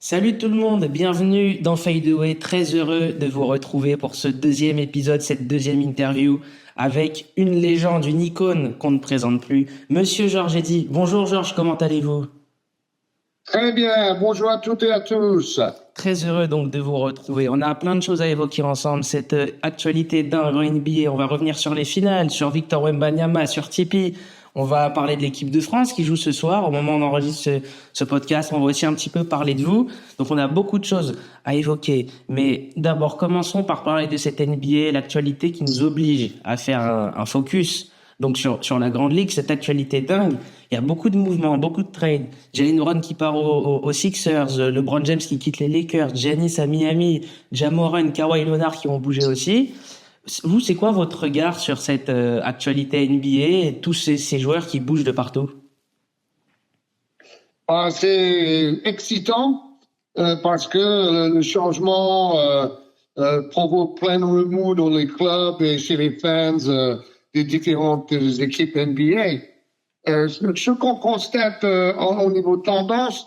Salut tout le monde, bienvenue dans Fade Away. Très heureux de vous retrouver pour ce deuxième épisode, cette deuxième interview avec une légende, une icône qu'on ne présente plus, Monsieur Georges Eddy. Bonjour Georges, comment allez-vous? Très bien, bonjour à toutes et à tous. Très heureux donc de vous retrouver. On a plein de choses à évoquer ensemble. Cette actualité dingue en NBA. On va revenir sur les finales, sur Victor Wembanyama, sur Tipeee. On va parler de l'équipe de France qui joue ce soir. Au moment où on enregistre ce podcast, on va aussi un petit peu parler de vous. Donc on a beaucoup de choses à évoquer. Mais d'abord, commençons par parler de cette NBA, l'actualité qui nous oblige à faire un focus donc sur la Grande Ligue, cette actualité dingue. Il y a beaucoup de mouvements, beaucoup de trades. Jalen Brown qui part aux Sixers, LeBron James qui quitte les Lakers, Giannis à Miami, Ja Morant, Kawhi Leonard qui ont bougé aussi. Vous, c'est quoi votre regard sur cette actualité NBA et tous ces joueurs qui bougent de partout? C'est excitant parce que le changement provoque plein de remous dans les clubs et chez les fans des différentes équipes NBA. Ce qu'on constate au niveau de tendance,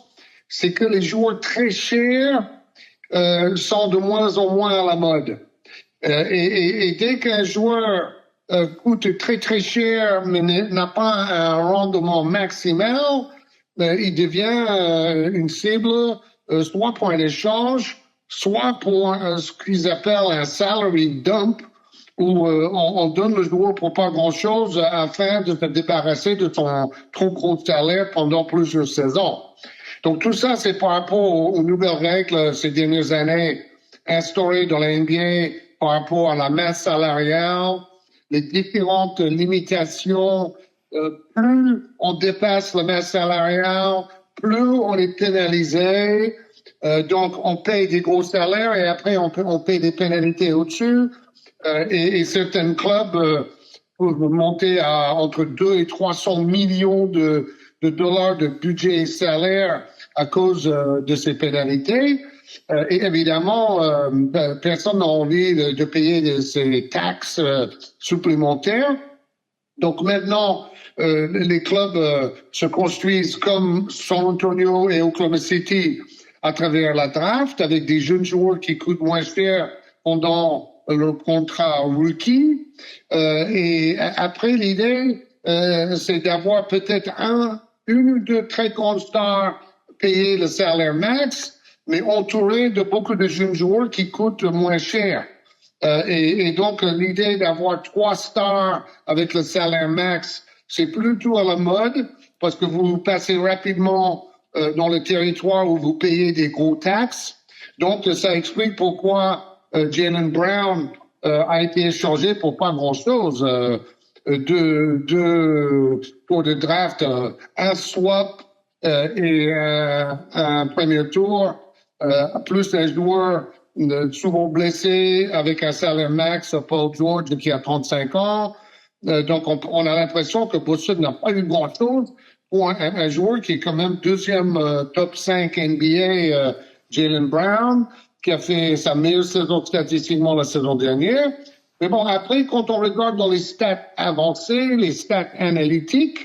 c'est que les joueurs très chers sont de moins en moins à la mode. Et dès qu'un joueur coûte très très cher mais n'a pas un rendement maximal, il devient une cible soit pour un échange, soit pour ce qu'ils appellent un salary dump, où on donne le joueur pour pas grand-chose afin de se débarrasser de son trop gros salaire pendant plusieurs saisons. Donc tout ça, c'est par rapport aux nouvelles règles ces dernières années instaurées dans la NBA par rapport à la masse salariale, les différentes limitations. Plus on dépasse la masse salariale, plus on est pénalisé. Donc, on paye des gros salaires et après, on paye des pénalités au-dessus. Et certains clubs peuvent monter à entre 2 et 300 millions de dollars de budget et salaire à cause de ces pénalités. Et évidemment, personne n'a envie de payer ces taxes supplémentaires. Donc maintenant, les clubs se construisent comme San Antonio et Oklahoma City à travers la draft avec des jeunes joueurs qui coûtent moins cher pendant leur contrat rookie. Et après, l'idée, c'est d'avoir peut-être une ou deux très grandes stars payer le salaire max, mais entouré de beaucoup de jeunes joueurs qui coûtent moins cher. Et donc, l'idée d'avoir 3 stars avec le salaire max, c'est plutôt à la mode parce que vous passez rapidement dans le territoire où vous payez des gros taxes. Donc, ça explique pourquoi Jaylen Brown a été échangé pour pas grand-chose. Pour le draft, un swap et un premier tour, plus un joueur souvent blessé avec un salaire max, Paul George qui a 35 ans. Donc, on a l'impression que Boston n'a pas eu grand-chose pour un joueur qui est quand même deuxième top 5 NBA, Jaylen Brown, qui a fait sa meilleure saison statistiquement la saison dernière. Mais bon, après, quand on regarde dans les stats avancées, les stats analytiques,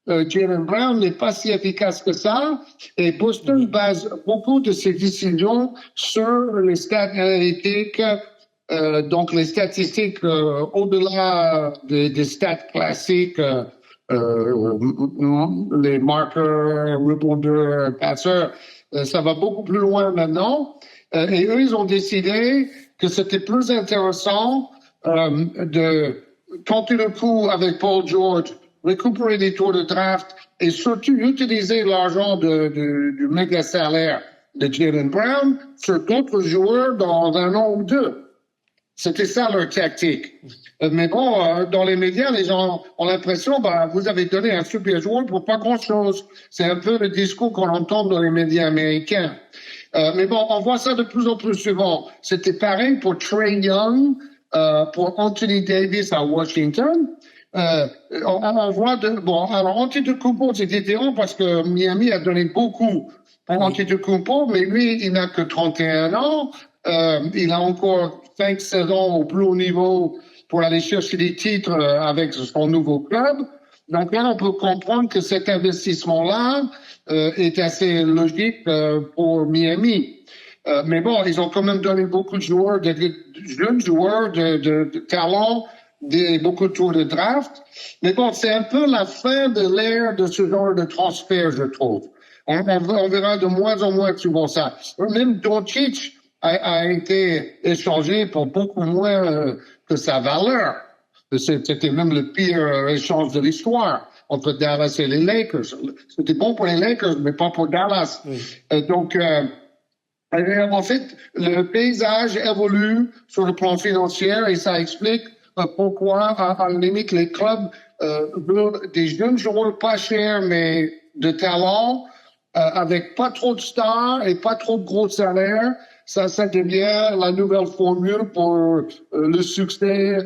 Jaylen Brown n'est pas si efficace que ça. Et Boston base beaucoup de ses décisions sur les stats analytiques, donc les statistiques au-delà des stats classiques, les marqueurs, rebondeurs, passeurs. Ça va beaucoup plus loin maintenant. Et eux, ils ont décidé que c'était plus intéressant de tenter le coup avec Paul George, récupérer des tours de draft et surtout utiliser l'argent du méga salaire de Jaylen Brown sur d'autres joueurs dans un an ou deux. C'était ça leur tactique. Mais bon, dans les médias, les gens ont l'impression, vous avez donné un super joueur pour pas grand-chose. C'est un peu le discours qu'on entend dans les médias américains. Mais bon, on voit ça de plus en plus souvent. C'était pareil pour Trae Young, pour Anthony Davis à Washington. On voit alors Antetokounmpo, c'est différent parce que Miami a donné beaucoup pour Antetokounmpo, mais lui, il n'a que 31 ans. Il a encore 5 saisons au plus haut niveau pour aller chercher des titres avec son nouveau club. Donc là, on peut comprendre que cet investissement-là est assez logique pour Miami. Mais bon, ils ont quand même donné beaucoup de joueurs, de jeunes joueurs de talent, beaucoup de tours de draft. Mais bon, c'est un peu la fin de l'ère de ce genre de transfert, je trouve. On verra de moins en moins souvent ça. Même Doncic a été échangé pour beaucoup moins que sa valeur. C'était même le pire échange de l'histoire entre Dallas et les Lakers. C'était bon pour les Lakers, mais pas pour Dallas. Oui. Donc, en fait, le paysage évolue sur le plan financier et ça explique pourquoi, à la limite, les clubs veulent des jeunes joueurs pas chers, mais de talent, avec pas trop de stars et pas trop de gros salaires. Ça devient la nouvelle formule pour le succès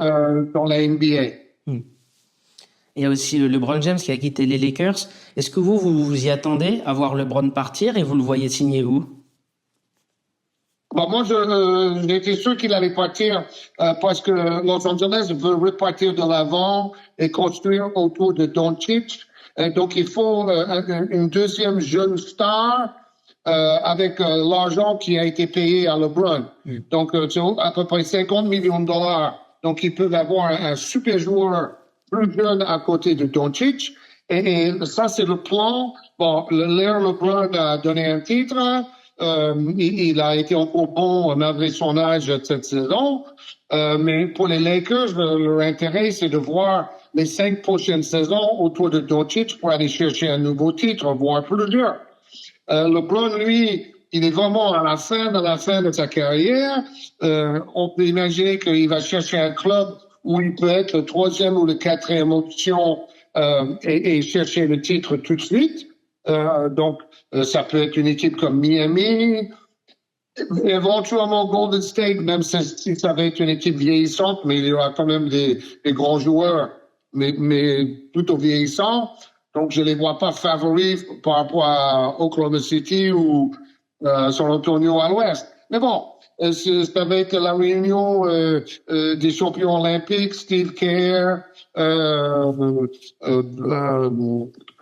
dans la NBA. Il y a aussi LeBron James qui a quitté les Lakers. Est-ce que vous y attendez à voir LeBron partir et vous le voyez signer où? Bon, moi, j'étais sûr qu'il allait partir parce que Los Angeles veut repartir de l'avant et construire autour de Doncic. Donc, il faut une deuxième jeune star avec l'argent qui a été payé à LeBron. Donc, c'est à peu près 50 millions de dollars. Donc, ils peuvent avoir un super joueur plus jeune à côté de Doncic. Et ça, c'est le plan. Bon, l'ère LeBron a donné un titre. Il a été encore bon malgré son âge cette saison. Mais pour les Lakers, leur intérêt, c'est de voir les 5 prochaines saisons autour de Doncic pour aller chercher un nouveau titre, voire plusieurs. LeBron, lui, il est vraiment à la fin de sa carrière. On peut imaginer qu'il va chercher un club où il peut être le 3e ou le 4e option et chercher le titre tout de suite. Donc, ça peut être une équipe comme Miami, éventuellement Golden State, même si ça va être une équipe vieillissante, mais il y aura quand même des grands joueurs, mais plutôt vieillissants. Donc, je les vois pas favoris par rapport à Oklahoma City ou San Antonio à l'ouest. Mais bon, ça va être la réunion des champions olympiques, Steve Kerr,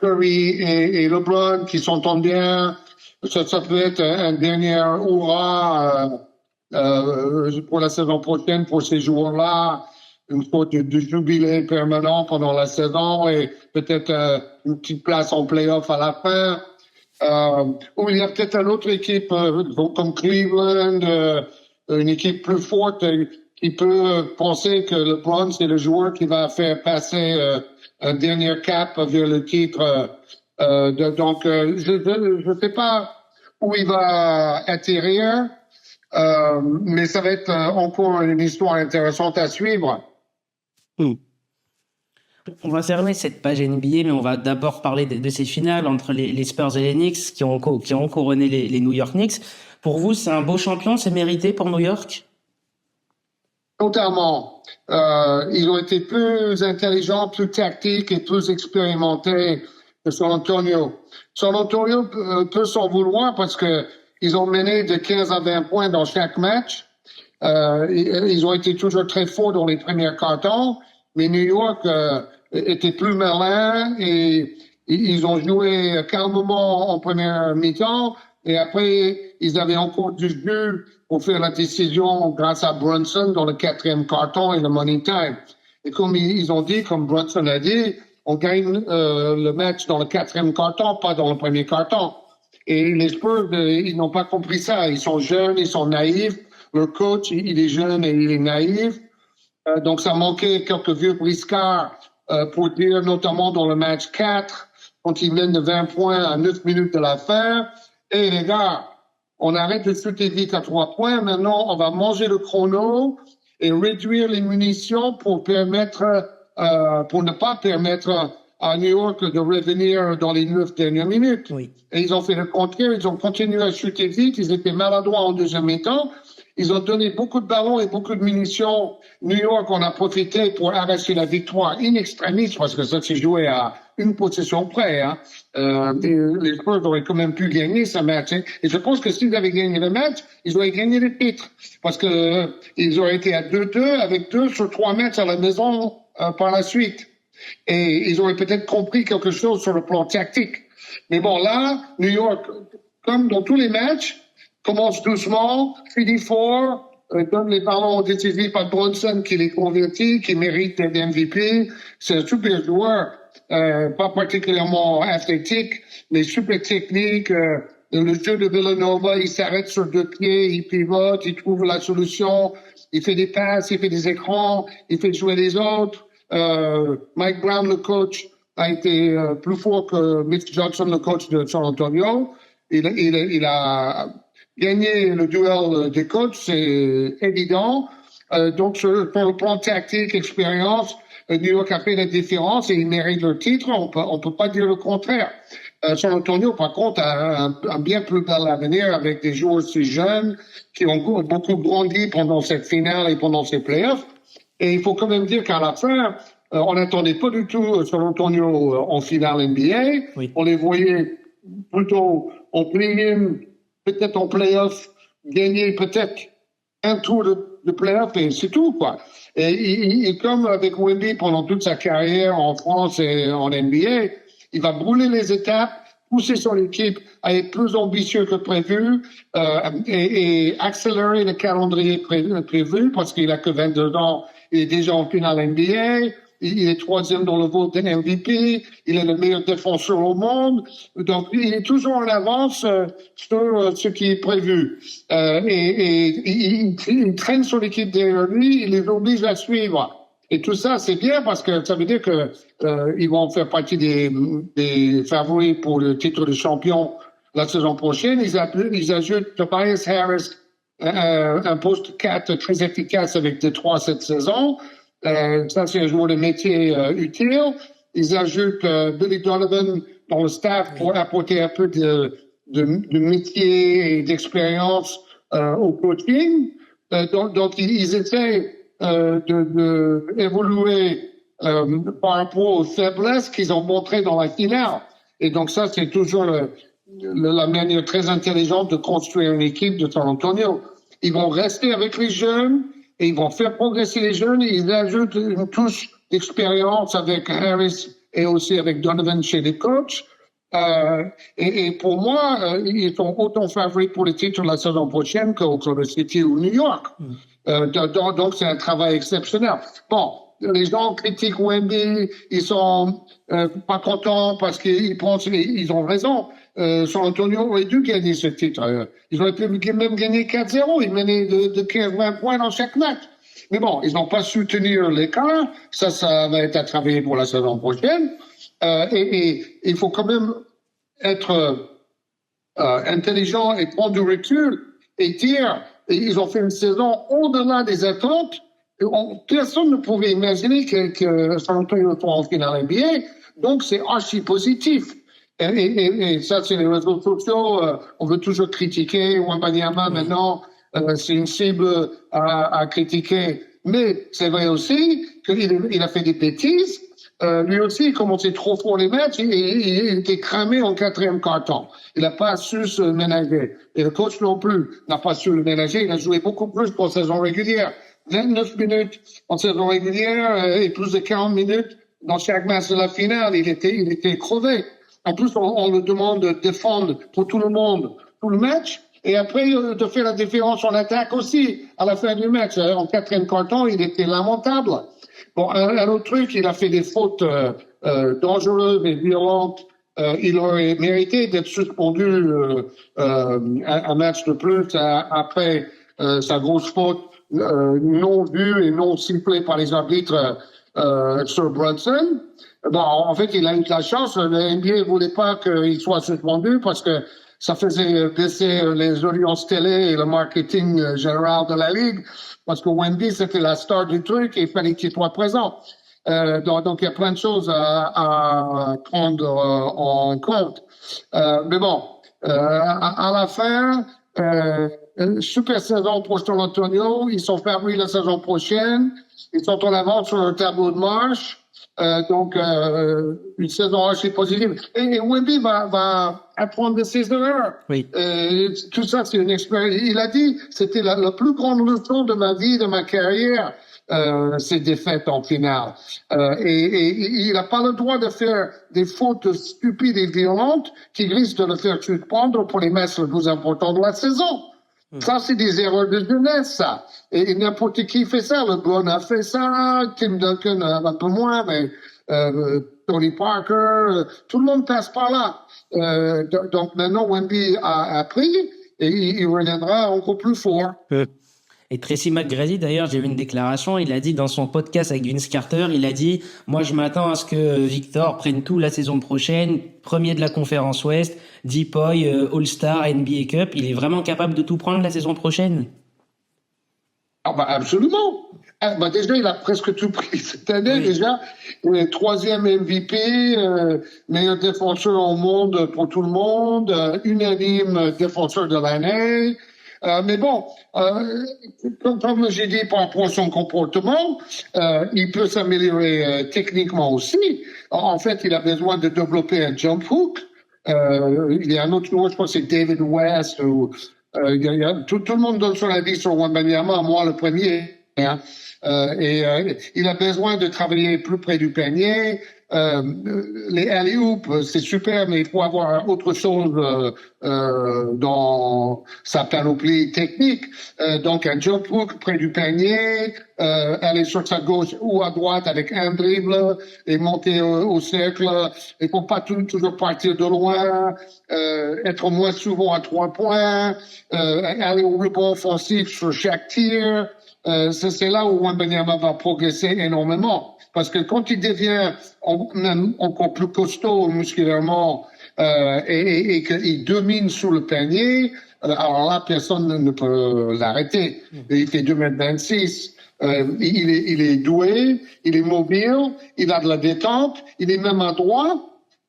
Curry et LeBron qui s'entendent bien. Ça peut être un dernier hurrah pour la saison prochaine pour ces joueurs-là. Une sorte de jubilé permanent pendant la saison et peut-être une petite place en play-off à la fin. Ou il y a peut-être une autre équipe comme Cleveland, une équipe plus forte qui peut penser que LeBron, c'est le joueur qui va faire passer un dernier cap vers le titre. Donc, je sais pas où il va atterrir, mais ça va être encore une histoire intéressante à suivre. On va fermer cette page NBA, mais on va d'abord parler de ces finales entre les Spurs et les Knicks qui ont couronné les New York Knicks. Pour vous, c'est un beau champion, c'est mérité pour New York? Totalement. Ils ont été plus intelligents, plus tactiques et plus expérimentés que San Antonio. San Antonio peut s'en vouloir parce que ils ont mené de 15 à 20 points dans chaque match. Ils ont été toujours très forts dans les premiers quarts-temps, mais New York était plus malin et ils ont joué calmement en première mi-temps et après ils avaient encore du jeu pour faire la décision grâce à Brunson dans le 4e quart-temps et le money time. Et comme ils ont dit, comme Brunson a dit, on gagne le match dans le 4e quart-temps, pas dans le premier quart-temps. Et les Spurs, ils n'ont pas compris ça. Ils sont jeunes, ils sont naïfs. Leur coach, il est jeune et il est naïf. Donc, ça manquait quelques vieux briscards pour dire, notamment dans le match 4, quand ils mènent de 20 points à 9 minutes de la fin. Et les gars, on arrête de shooter vite à 3 points. Maintenant, on va manger le chrono et réduire les munitions pour ne pas permettre à New York de revenir dans les 9 dernières minutes. Oui. Et ils ont fait le contraire. Ils ont continué à shooter vite. Ils étaient maladroits en deuxième mi-temps. Ils ont donné beaucoup de ballons et beaucoup de munitions. New York, on a profité pour arracher la victoire in extremis parce que ça s'est joué à une possession près. Hein. Les Spurs auraient quand même pu gagner ce match. Hein. Et je pense que s'ils avaient gagné le match, ils auraient gagné le titre. Parce que ils auraient été à 2-2 avec 2 sur 3 matchs à la maison par la suite. Et ils auraient peut-être compris quelque chose sur le plan tactique. Mais bon, là, New York, comme dans tous les matchs, commence doucement, finit fort, donne les ballons décisifs à Brunson qui les convertit, qui mérite d'être MVP. C'est un super joueur, pas particulièrement athlétique, mais super technique. Le jeu de Villanova, il s'arrête sur 2 pieds, il pivote, il trouve la solution, il fait des passes, il fait des écrans, il fait jouer les autres. Mike Brown, le coach, a été plus fort que Mitch Johnson, le coach de San Antonio. Il a gagné le duel des coachs, c'est évident. Donc, sur le plan tactique, expérience, New York a fait la différence et ils méritent leur titre. On peut pas dire le contraire. San Antonio, par contre, a un bien plus bel avenir avec des joueurs si jeunes qui ont beaucoup grandi pendant cette finale et pendant ces playoffs. Et il faut quand même dire qu'à la fin, on n'attendait pas du tout San Antonio en finale NBA. Oui. On les voyait plutôt en play-in, peut-être en play-off, gagner peut-être un tour de play-off et c'est tout, quoi. Et comme avec Wemby pendant toute sa carrière en France et en NBA, il va brûler les étapes, pousser son équipe à être plus ambitieux que prévu et accélérer le calendrier prévu parce qu'il a que 22 ans, il est déjà en finale NBA, il est 3e dans le vote de MVP, il est le meilleur défenseur au monde, donc il est toujours en avance sur ce qui est prévu. Il traîne sur l'équipe derrière lui, il les oblige à suivre. Et tout ça, c'est bien parce que ça veut dire que ils vont faire partie des favoris pour le titre de champion la saison prochaine. Ils ajoutent Tobias Harris, un poste 4 très efficace avec Détroit cette saison. Ça, c'est un joueur de métier utile. Ils ajoutent Billy Donovan dans le staff pour apporter un peu de métier et d'expérience au coaching. Donc, ils essaient d'évoluer par rapport aux faiblesses qu'ils ont montrées dans la finale. Et donc ça, c'est toujours la manière très intelligente de construire une équipe de San Antonio. Ils vont rester avec les jeunes et ils vont faire progresser les jeunes et ils ajoutent une touche d'expérience avec Harris et aussi avec Donovan chez les coachs. Et pour moi, ils sont autant favoris pour le titre la saison prochaine qu'Oklahoma City ou New York. Donc, c'est un travail exceptionnel. Bon, les gens critiquent Wemby, ils sont pas contents parce qu'ils pensent, ils ont raison. San Antonio aurait dû gagner ce titre. Ils auraient pu même gagner 4-0. Ils menaient de 15-20 points dans chaque match. Mais bon, ils n'ont pas su tenir l'écart. Ça va être à travailler pour la saison prochaine. Et il faut quand même être intelligent et prendre du recul et dire, ils ont fait une saison au-delà des attentes. Personne ne pouvait imaginer que San Antonio soit en finale NBA. Donc, c'est archi positif. Et ça, c'est les réseaux sociaux. On veut toujours critiquer Wembanyama maintenant. C'est une cible à critiquer. Mais c'est vrai aussi qu'il a fait des bêtises. Lui aussi, il commençait trop fort les matchs. Il était cramé en 4e quart-temps. Il n'a pas su se ménager. Et le coach non plus n'a pas su le ménager. Il a joué beaucoup plus pour saison régulière. 29 minutes en saison régulière et plus de 40 minutes dans chaque match de la finale. Il était crevé. En plus, on le demande de défendre pour tout le monde, tout le match. Et après, de faire la différence en attaque aussi, à la fin du match. En 4e quart-temps, il était lamentable. Bon, un autre truc, il a fait des fautes dangereuses et violentes. Il aurait mérité d'être suspendu un match de plus après sa grosse faute non vue et non sifflée par les arbitres sur Brunson. Bon, en fait, il a eu de la chance. Le NBA ne voulait pas qu'il soit suspendu parce que ça faisait baisser les audiences télé et le marketing général de la Ligue. Parce que Wemby, c'était la star du truc et il fallait qu'il soit présent. Donc, il y a plein de choses à prendre en compte. Mais bon, à la fin, super saison pour San Antonio. Ils sont favoris la saison prochaine. Ils sont en avance sur le tableau de marche. Donc, une saison assez positive. Et Wemby va apprendre de ses erreurs. Oui. Tout ça, c'est une expérience. Il a dit, c'était la plus grande leçon de ma vie, de ma carrière. ses défaites en finale. Et il n'a pas le droit de faire des fautes stupides et violentes qui risquent de le faire suspendre pour les matchs les plus importants de la saison. Ça, c'est des erreurs de jeunesse, ça. Et n'importe qui fait ça. LeBron a fait ça, Tim Duncan un peu moins, mais Tony Parker, tout le monde passe par là. Donc maintenant, Wemby a appris et il reviendra encore plus fort. Et Tracy McGrady, d'ailleurs, j'ai vu une déclaration, il a dit dans son podcast avec Vince Carter, il a dit « Moi, je m'attends à ce que Victor prenne tout la saison prochaine, premier de la conférence Ouest, Depoy, All-Star, NBA Cup. Il est vraiment capable de tout prendre la saison prochaine ?» Ah bah absolument. Ah bah déjà, il a presque tout pris cette année. Oui. Déjà, il est 3e MVP, meilleur défenseur au monde pour tout le monde, unanime défenseur de l'année. Mais bon, comme j'ai dit par rapport à son comportement, il peut s'améliorer techniquement aussi. En fait, il a besoin de développer un jump hook. Il y a un autre joueur, je crois que c'est David West. Ou, tout le monde donne son avis sur Wembanyama, moi le premier. Hein. Il a besoin de travailler plus près du panier. Les alley-oops, c'est super, mais il faut avoir autre chose dans sa panoplie technique. Donc, un jump hook près du panier, aller sur sa gauche ou à droite avec un dribble et monter au cercle. Il faut pas toujours partir de loin, être moins souvent à 3 points, aller au rebond offensif sur chaque tir. C'est là où Wembanyama va progresser énormément. Parce que quand il devient même encore plus costaud musculairement et qu'il domine sous le panier, alors là, personne ne peut l'arrêter. Il fait 2,26 m. Il est doué, il est mobile, il a de la détente, il est même adroit.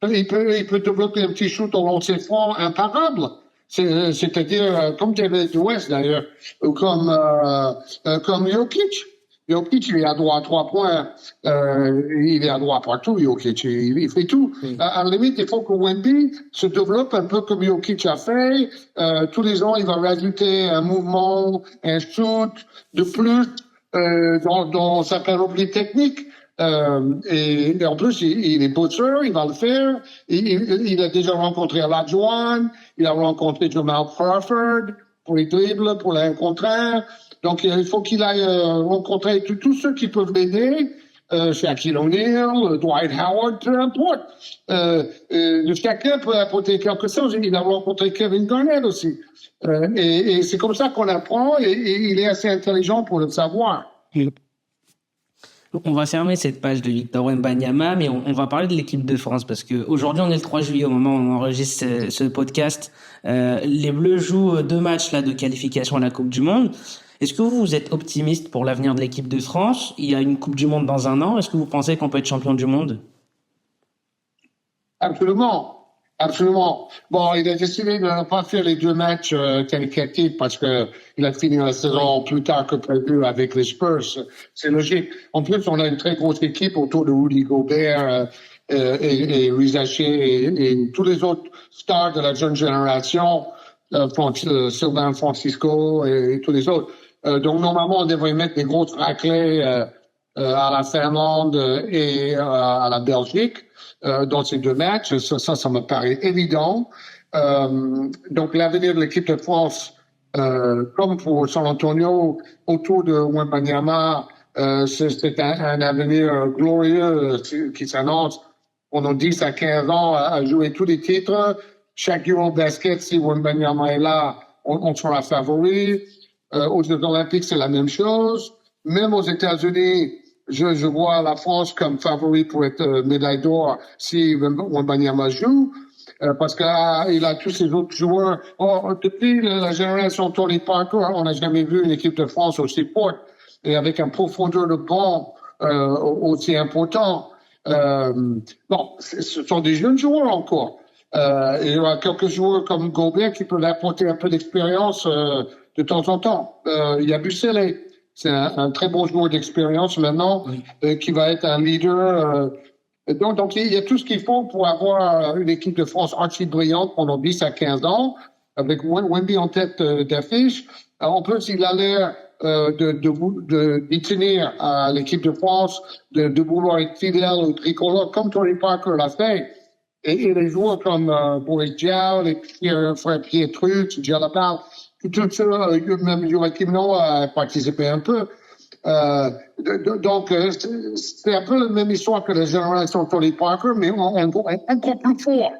Il peut développer un petit shoot au lancer franc imparable. C'est-à-dire, comme David West d'ailleurs, ou comme Jokic. Jokic, il est à droit à 3 points. Il est à droit partout, Jokic. Il fait tout. À la limite, il faut que Wemby se développe un peu comme Jokic a fait. Tous les ans, il va rajouter un mouvement, un shoot de plus dans sa panoplie technique. Et en plus, il est bosseur, il va le faire. Il a déjà rencontré Olajuwon, il a rencontré Jamal Crawford pour les dribbles, pour les 1 contre 1. Donc, il faut qu'il aille rencontrer tous ceux qui peuvent l'aider. Shaquille O'Neal, Dwight Howard, peu importe. Chacun peut apporter quelque chose. Il a rencontré Kevin Garnett aussi. Et c'est comme ça qu'on apprend et il est assez intelligent pour le savoir. On va fermer cette page de Victor Wembanyama, mais on va parler de l'équipe de France parce que aujourd'hui on est le 3 juillet au moment où on enregistre ce podcast. Les Bleus jouent 2 matchs là de qualification à la Coupe du Monde. Est-ce que vous êtes optimiste pour l'avenir de l'équipe de France? Il y a une Coupe du Monde dans 1 an. Est-ce que vous pensez qu'on peut être champion du monde? Absolument. Absolument. Bon, il a décidé de ne pas faire les 2 matchs qualificatifs parce que il a fini la saison plus tard que prévu avec les Spurs. C'est logique. En plus, on a une très grosse équipe autour de Rudy Gobert et Rizaché et tous les autres stars de la jeune génération, Sylvain Francisco et tous les autres. Donc, normalement, on devrait mettre des grosses raclées à la Finlande et à la Belgique. Dans ces 2 matchs, ça me paraît évident. Donc l'avenir de l'équipe de France, comme pour San Antonio, autour de Wembanyama, c'est un avenir glorieux qui s'annonce pendant 10 à 15 ans à jouer tous les titres. Chaque Eurobasket, si Wembanyama est là, on sera favori. Aux Jeux Olympiques, c'est la même chose. Même aux États-Unis, je vois la France comme favori pour être médaille d'or si Wembanyama joue, parce qu'il a tous ces autres joueurs. Depuis la génération Tony Parker, on n'a jamais vu une équipe de France aussi forte et avec un profondeur de banc aussi important. Bon, ce sont des jeunes joueurs encore. Il y aura quelques joueurs comme Gobert qui peuvent apporter un peu d'expérience de temps en temps. Il y a Busselé. C'est un très bon joueur d'expérience maintenant, qui va être un leader. Donc, il y a tout ce qu'il faut pour avoir une équipe de France archi brillante pendant 10 à 15 ans, avec Wemby en tête d'affiche. En plus, il a l'air d'y tenir à l'équipe de France, de vouloir être fidèle au tricolore, comme Tony Parker l'a fait. Et les joueurs comme Boris Diaw, les frères Pietrus, Jalabal, tout ça, même Joachim Noah a participé un peu. Donc, c'est un peu la même histoire que la génération Tony Parker, mais encore plus fort.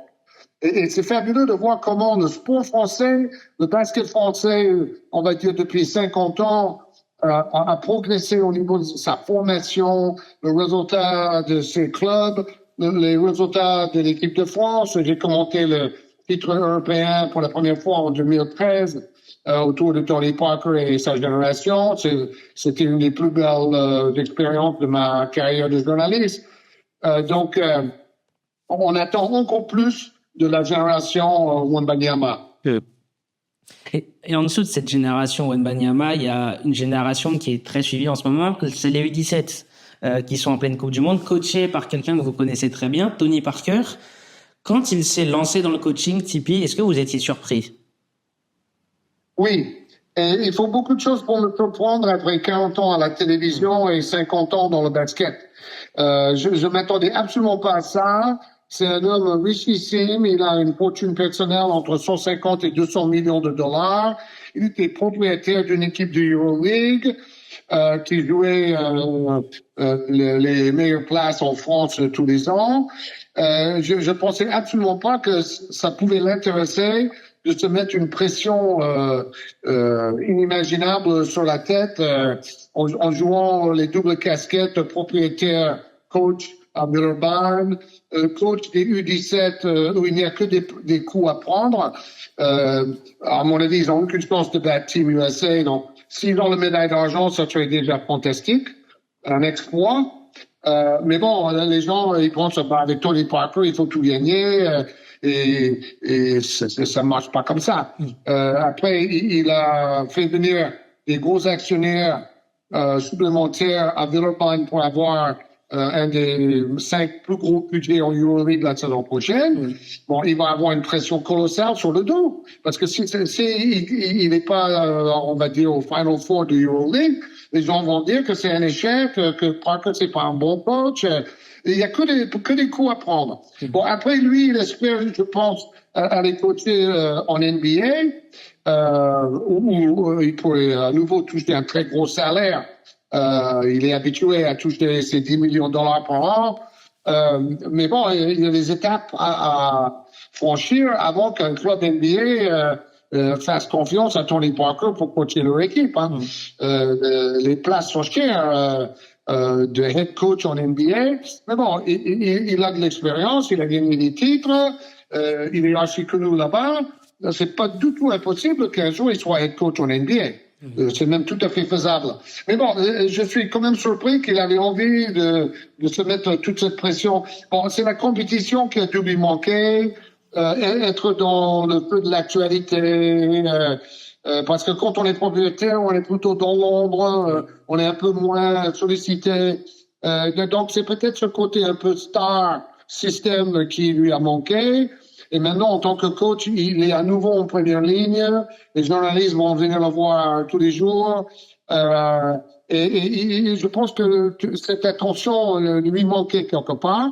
Et c'est fabuleux de voir comment le sport français, le basket français, on va dire depuis 50 ans, a progressé au niveau de sa formation, le résultat de ses clubs, les résultats de l'équipe de France. J'ai commenté le titre européen pour la première fois en 2013 autour de Tony Parker et sa génération. C'était une des plus belles expériences de ma carrière de journaliste. Donc, on attend encore plus de la génération Wembanyama. Et en dessous de cette génération Wembanyama, il y a une génération qui est très suivie en ce moment, c'est les U17 qui sont en pleine Coupe du Monde, coachés par quelqu'un que vous connaissez très bien, Tony Parker. Quand il s'est lancé dans le coaching, Tipeee, est-ce que vous étiez surpris? Oui. Et il faut beaucoup de choses pour me surprendre après 40 ans à la télévision et 50 ans dans le basket. Je m'attendais absolument pas à ça. C'est un homme richissime. Il a une fortune personnelle entre 150 et 200 millions de dollars. Il était propriétaire d'une équipe de EuroLeague qui jouait les meilleures places en France tous les ans. Je pensais absolument pas que ça pouvait l'intéresser de se mettre une pression inimaginable sur la tête en jouant les doubles casquettes propriétaire coach à Millerbarn, coach des U17 où il n'y a que des coups à prendre. À mon avis, ils n'ont aucune chance de battre Team USA. Donc, s'ils ont la médaille d'argent, ça serait déjà fantastique, un exploit. Mais bon, les gens, ils pensent avec Tony Parker, il faut tout gagner. Et ça marche pas comme ça. Après, il a fait venir des gros actionnaires supplémentaires à Villeurbanne pour avoir un des 5 plus gros budgets en EuroLeague la saison prochaine. Bon, il va avoir une pression colossale sur le dos parce que si il n'est pas, on va dire, au Final Four de EuroLeague, les gens vont dire que c'est un échec, que Parker c'est pas un bon coach. Il y a que des coups à prendre. Bon, après lui, il espère, je pense, aller coacher en NBA, où il pourrait à nouveau toucher un très gros salaire. Il est habitué à toucher ses 10 millions de dollars par an. Mais bon, il y a des étapes à franchir avant qu'un club NBA fasse confiance à Tony Parker pour coacher leur équipe. Hein. Les places sont chères. De head coach en NBA. Mais bon, il a de l'expérience, il a gagné des titres, il est archi connu là-bas. C'est pas du tout impossible qu'un jour il soit head coach en NBA. C'est même tout à fait faisable. Mais bon, je suis quand même surpris qu'il avait envie de se mettre toute cette pression. Bon, c'est la compétition qui a dû lui manquer, être dans le feu de l'actualité, parce que quand on est propriétaire, on est plutôt dans l'ombre, on est un peu moins sollicité. Donc c'est peut-être ce côté un peu star système qui lui a manqué. Et maintenant, en tant que coach, il est à nouveau en première ligne. Les journalistes vont venir le voir tous les jours. Et je pense que cette attention lui manquait quelque part.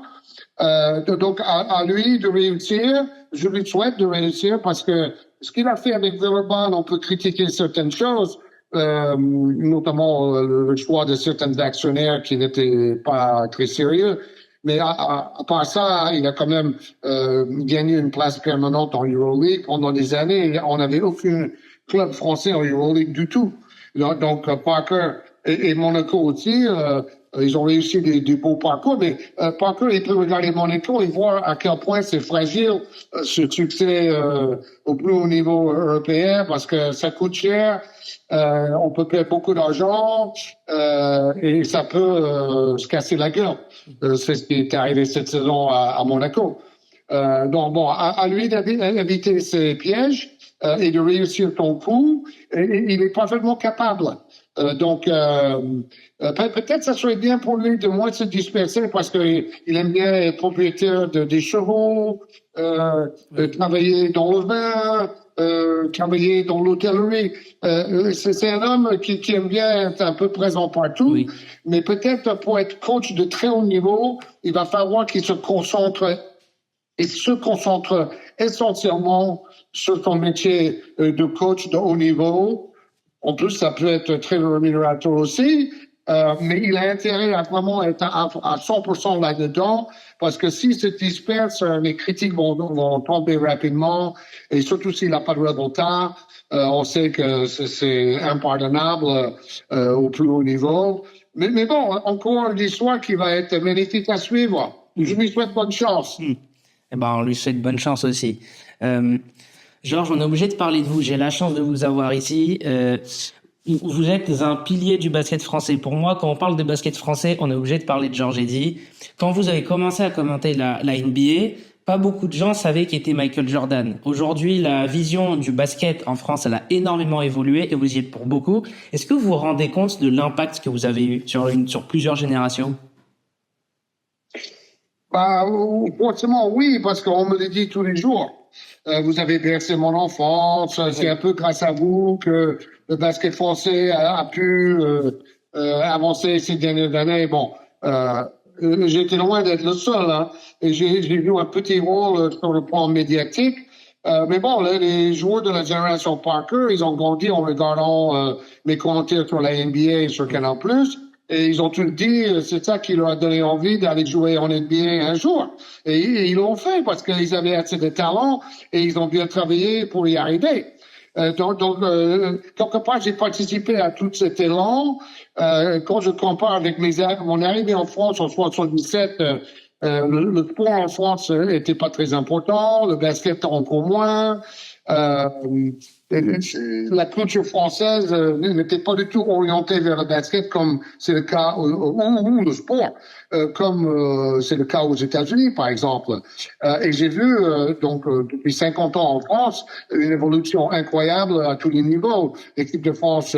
Donc à lui de réussir, je lui souhaite de réussir parce que ce qu'il a fait avec Villeurbanne, on peut critiquer certaines choses, notamment le choix de certains actionnaires qui n'étaient pas très sérieux. Mais à part ça, il a quand même gagné une place permanente en EuroLeague pendant des années. On n'avait aucun club français en EuroLeague du tout. Donc Parker et Monaco aussi, ils ont réussi des beaux parcours. Mais Parker, il peut regarder Monaco et voir à quel point c'est fragile ce succès au plus haut niveau européen parce que ça coûte cher. On peut perdre beaucoup d'argent et ça peut se casser la gueule. C'est ce qui est arrivé cette saison à Monaco. Donc bon, à lui d'éviter ces pièges et de réussir son coup, il est parfaitement capable. Donc peut-être ça serait bien pour lui de moins se disperser parce que il aime bien être propriétaire des chevaux, travailler dans le vin. travailler dans l'hôtellerie. C'est un homme qui aime bien être un peu présent partout, Oui. mais peut-être pour être coach de très haut niveau, il va falloir qu'il se concentre essentiellement sur son métier de coach de haut niveau. En plus, ça peut être très rémunérateur aussi, mais il a intérêt à vraiment être à 100% là-dedans, parce que s'il se disperse, les critiques vont tomber rapidement, et surtout s'il n'a pas de résultat, on sait que c'est impardonnable au plus haut niveau. Mais bon, encore une histoire qui va être magnifique à suivre. Je lui souhaite bonne chance. Eh ben, on lui souhaite bonne chance aussi. Georges, on est obligé de parler de vous. J'ai la chance de vous avoir ici. Vous êtes un pilier du basket français. Pour moi, quand on parle de basket français, on est obligé de parler de Georges Eddy. Quand vous avez commencé à commenter la NBA, pas beaucoup de gens savaient qui était Michael Jordan. Aujourd'hui, la vision du basket en France, elle a énormément évolué et vous y êtes pour beaucoup. Est-ce que vous vous rendez compte de l'impact que vous avez eu sur plusieurs générations? Bah, forcément, oui, parce qu'on me le dit tous les jours. Vous avez bercé mon enfance. C'est un peu grâce à vous que le basket français a pu avancer ces dernières années. Bon, j'étais loin d'être le seul, hein, et j'ai joué un petit rôle sur le plan médiatique. Mais bon, les joueurs de la génération Parker, ils ont grandi en regardant mes commentaires sur la NBA et sur Canal+. Et ils ont tout dit, c'est ça qui leur a donné envie d'aller jouer en NBA un jour. Et ils l'ont fait parce qu'ils avaient assez de talent et ils ont bien travaillé pour y arriver. Donc, quelque part, j'ai participé à tout cet élan. Quand je compare avec mon arrivée en France en 77, le sport en France était pas très important, le basket encore moins. La culture française n'était pas du tout orientée vers le basket comme c'est le cas ou le sport, comme c'est le cas aux États-Unis par exemple. Et j'ai vu depuis 50 ans en France une évolution incroyable à tous les niveaux. L'équipe de France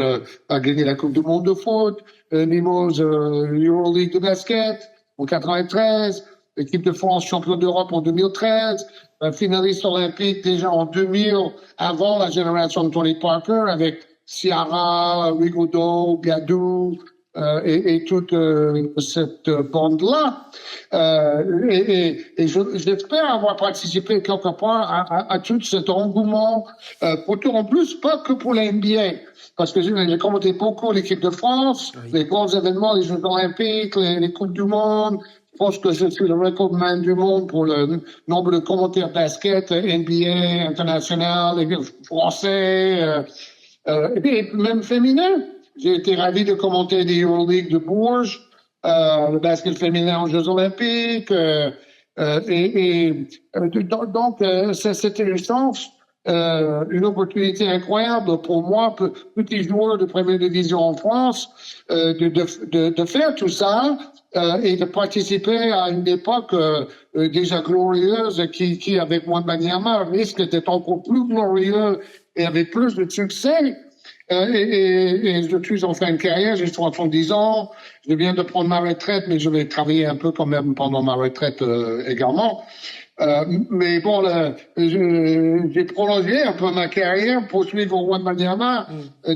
a gagné la Coupe du Monde de foot, Limoges Euroleague de basket en 93. L'équipe de France champion d'Europe en 2013, finaliste olympique déjà en 2000, avant la génération de Tony Parker, avec Ciara, Rigaudot, Gadou et toute cette bande-là. J'espère avoir participé quelque part à tout cet engouement, pour tout en plus, pas que pour la NBA. Parce que j'ai commenté beaucoup l'équipe de France, oui, les grands événements, les Jeux olympiques, les Coupes du Monde. Je pense que je suis le recordman du monde pour le nombre de commentaires basket, NBA, international, français, et puis même féminin. J'ai été ravi de commenter des Euroleague de Bourges, le basket féminin aux Jeux olympiques, donc c'était une chance, une opportunité incroyable pour moi, petit joueur de première division en France, de faire tout ça. Et de participer à une époque déjà glorieuse qui avec Wembanyama, risque d'être encore plus glorieux et avec plus de succès. Et je suis en fin de carrière, j'ai 70 ans, je viens de prendre ma retraite, mais je vais travailler un peu quand même pendant ma retraite également. Mais bon, j'ai prolongé un peu ma carrière pour suivre Wembanyama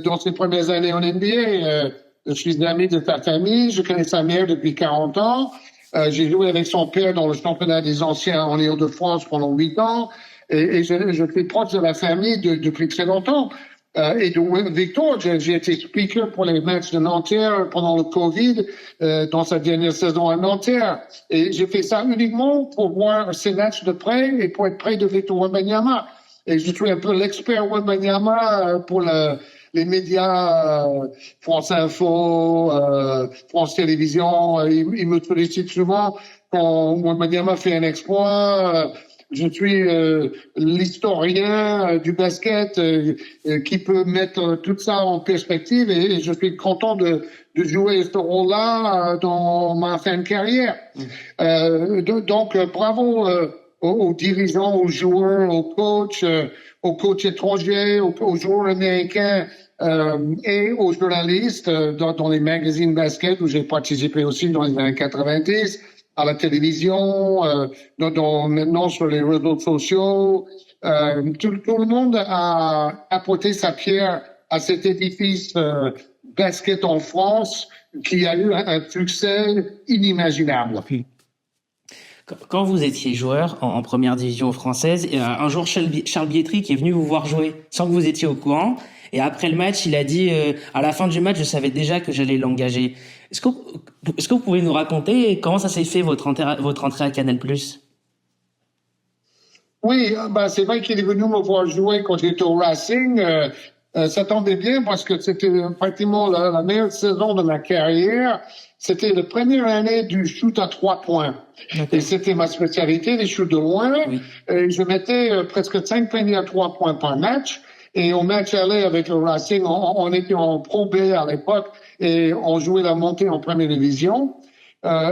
dans ses premières années en NBA. Je suis ami de sa famille, je connais sa mère depuis 40 ans. J'ai joué avec son père dans le championnat des anciens en Île-de-France pendant 8 ans. Et je suis proche de la famille depuis très longtemps. Et de Victor, j'ai été speaker pour les matchs de Nanterre pendant le Covid, dans sa dernière saison à Nanterre. Et j'ai fait ça uniquement pour voir ces matchs de près et pour être près de Victor Wembanyama. Et je suis un peu l'expert Wembanyama pour les médias, France Info, France Télévisions. Ils me sollicitent souvent quand Wembanyama fait un exploit. Je suis l'historien du basket qui peut mettre tout ça en perspective et je suis content de jouer ce rôle-là dans ma fin de carrière. Donc, bravo aux dirigeants, aux joueurs, aux coachs étrangers, aux joueurs américains et aux journalistes dans les magazines basket où j'ai participé aussi dans les années 90. À la télévision, maintenant sur les réseaux sociaux, Tout le monde a apporté sa pierre à cet édifice basket en France qui a eu un succès inimaginable. Quand vous étiez joueur en première division française, un jour Charles Bietri qui est venu vous voir jouer sans que vous étiez au courant. Et après le match, il a dit à la fin du match, je savais déjà que j'allais l'engager. Est-ce que vous pouvez nous raconter comment ça s'est fait votre entrée à Canal+? Oui, c'est vrai qu'il est venu me voir jouer quand j'étais au Racing. Ça tombait bien parce que c'était pratiquement la meilleure saison de ma carrière. C'était la première année du shoot à 3 points. Et c'était ma spécialité, les shoots de loin. Oui. Et je mettais presque 5 paniers à 3 points par match. Et au match aller avec le Racing, on était en Pro B à l'époque et on jouait la montée en première division.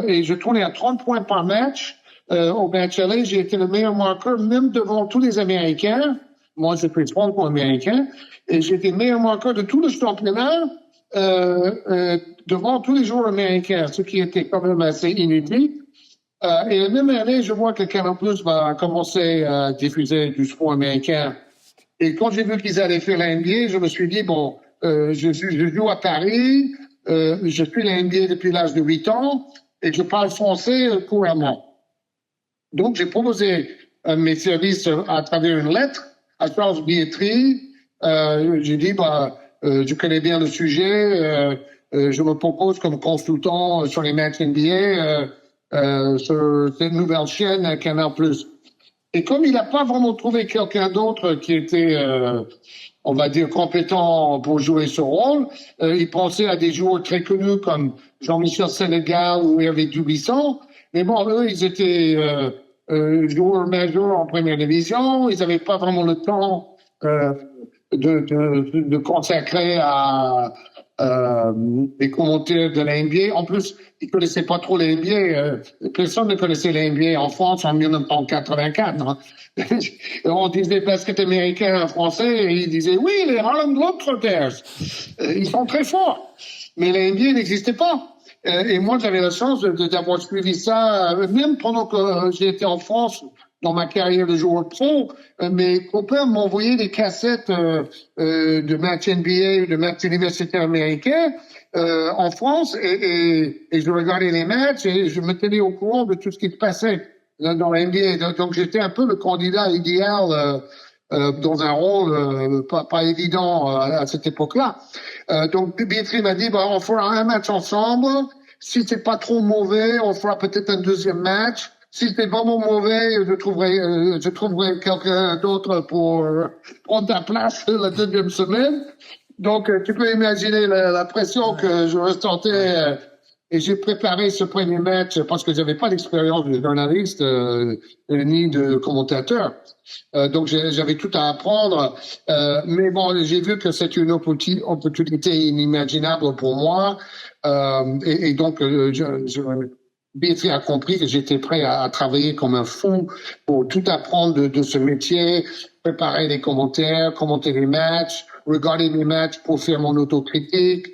Et je tournais à 30 points par match. Au match aller, j'ai été le meilleur marqueur, même devant tous les Américains. Moi, je suis franco-américain. Et j'étais le meilleur marqueur de tout le championnat devant tous les joueurs américains, ce qui était quand même assez inédit. Et la même année, je vois que Canal+ va commencer à diffuser du sport américain. Et quand j'ai vu qu'ils allaient faire la NBA, je me suis dit, bon, je joue à Paris, je suis la NBA depuis l'âge de 8 ans et je parle français couramment. Donc, j'ai proposé mes services à travers une lettre à Charles Bietri. J'ai dit, je connais bien le sujet, je me propose comme consultant sur les matchs NBA sur cette nouvelle chaîne Canal+. Et comme il n'a pas vraiment trouvé quelqu'un d'autre qui était, on va dire, compétent pour jouer ce rôle, il pensait à des joueurs très connus comme Jean-Michel Sénégal ou Hervé Dubuisson. Mais bon, eux, ils étaient joueurs majeurs en première division. Ils n'avaient pas vraiment le temps de consacrer à les commentaires de la NBA. En plus, ils connaissaient pas trop la NBA. Personne ne connaissait la NBA en France en 1984. Hein. On disait basket américain en français et ils disaient oui, les Harlem Globetrotters. Ils sont très forts. Mais la NBA n'existait pas. Et moi, j'avais la chance d'avoir suivi ça, même pendant que j'étais en France, dans ma carrière de joueur pro, mes copains m'envoyaient des cassettes de matchs NBA, de matchs universitaires américains en France, et je regardais les matchs et je me tenais au courant de tout ce qui se passait dans la NBA. Donc j'étais un peu le candidat idéal dans un rôle pas évident à cette époque-là. Donc Bietri m'a dit, on fera un match ensemble. Si c'est pas trop mauvais, on fera peut-être un deuxième match. Si c'est vraiment mauvais, je trouverai quelqu'un d'autre pour prendre ta place la deuxième semaine. Donc, tu peux imaginer la pression que je ressentais. Et j'ai préparé ce premier match parce que j'avais pas d'expérience de journaliste ni de commentateur. Donc, j'avais tout à apprendre. Mais bon, j'ai vu que c'est une opportunité inimaginable pour moi. Et donc, Bietri a compris que j'étais prêt à travailler comme un fou pour tout apprendre de ce métier, préparer les commentaires, commenter les matchs, regarder les matchs pour faire mon autocritique,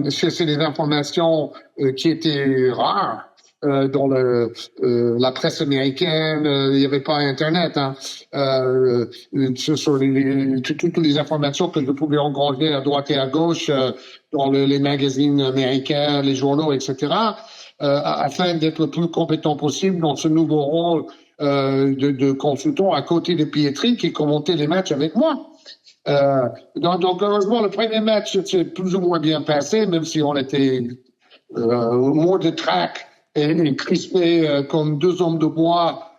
chercher des informations qui étaient rares dans la presse américaine. Il n'y avait pas Internet. Hein. Sur toutes les informations que je pouvais engranger à droite et à gauche dans les magazines américains, les journaux, etc., afin d'être le plus compétent possible dans ce nouveau rôle de consultant à côté de Bietri qui commentait les matchs avec moi. Donc heureusement, le premier match s'est plus ou moins bien passé, même si on était au moins de track et crispé comme deux hommes de bois.